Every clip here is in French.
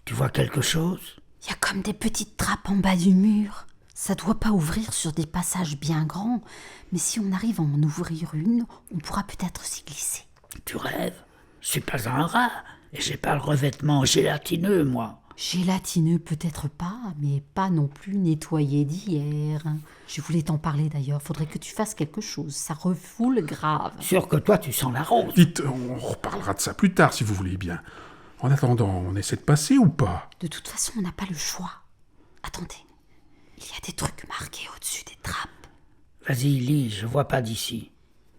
Tu vois quelque chose? Il y a comme des petites trappes en bas du mur. Ça doit pas ouvrir sur des passages bien grands, mais si on arrive à en ouvrir une, on pourra peut-être s'y glisser. Tu rêves? Je suis pas un rat, et j'ai pas le revêtement gélatineux, moi. Gélatineux peut-être pas, mais pas non plus nettoyé d'hier. Je voulais t'en parler d'ailleurs, faudrait que tu fasses quelque chose, ça refoule grave. Sûr que toi, tu sens la rose. Dites, on reparlera de ça plus tard, si vous voulez bien. En attendant, on essaie de passer ou pas? De toute façon, on n'a pas le choix. Attendez, il y a des trucs marqués au-dessus des trappes. Vas-y, lis, je vois pas d'ici.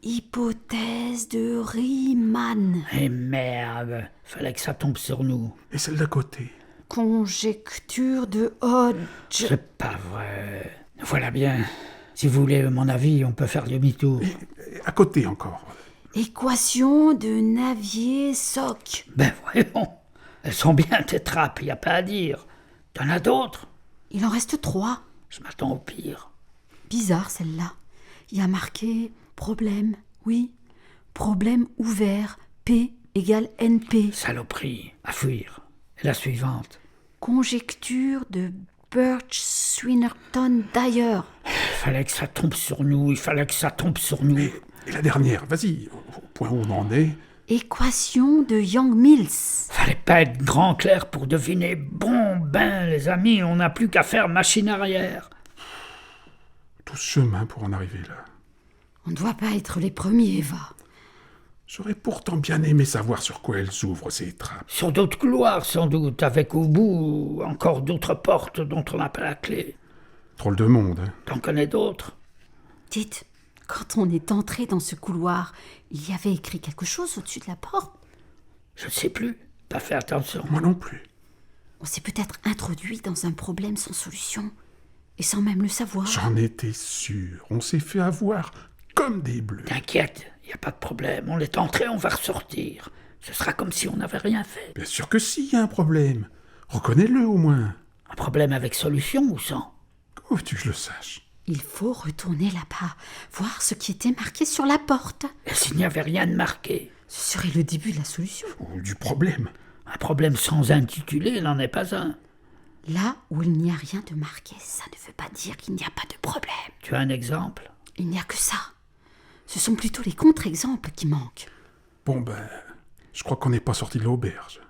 Hypothèse de Riemann. Eh merde, fallait que ça tombe sur nous. Et celle d'à côté? Conjecture de Hodge. C'est pas vrai. Voilà bien. Si vous voulez mon avis, on peut faire demi-tour. Et à côté encore? Équation de Navier-Stokes. Ben voyons, elles sont bien tes trappes, y a pas à dire. T'en as d'autres? Il en reste 3. Je m'attends au pire. Bizarre celle-là. Il y a marqué problème, oui. Problème ouvert. P égale NP. Saloperie, à fuir. Et la suivante? Conjecture de Birch-Swinnerton-Dyer. Fallait que ça tombe sur nous, il fallait que ça tombe sur nous. Et la dernière, vas-y, au point où on en est. Équation de Young-Mills. Fallait pas être grand clair pour deviner. Bon, ben, les amis, on n'a plus qu'à faire machine arrière. Tout ce chemin pour en arriver là. On ne doit pas être les premiers, Eva. J'aurais pourtant bien aimé savoir sur quoi elles ouvrent, ces trappes. Sur d'autres couloirs, sans doute, avec au bout encore d'autres portes dont on n'a pas la clé. Drôle de monde, hein. T'en connais d'autres? Dites, quand on est entré dans ce couloir, il y avait écrit quelque chose au-dessus de la porte. Je ne sais plus. Pas fait attention. Moi non plus. On s'est peut-être introduit dans un problème sans solution, et sans même le savoir. J'en étais sûr. On s'est fait avoir comme des bleus. T'inquiète, y a pas de problème. On est entré, on va ressortir. Ce sera comme si on n'avait rien fait. Bien sûr que si, y a un problème. Reconnais-le au moins. Un problème avec solution ou sans? Comment veux-tu que je le sache? Il faut retourner là-bas, voir ce qui était marqué sur la porte. Et s'il n'y avait rien de marqué? Ce serait le début de la solution. Ou du problème. Un problème sans intitulé n'en est pas un. Là où il n'y a rien de marqué, ça ne veut pas dire qu'il n'y a pas de problème. Tu as un exemple? Il n'y a que ça. Ce sont plutôt les contre-exemples qui manquent. Bon ben, je crois qu'on n'est pas sorti de l'auberge.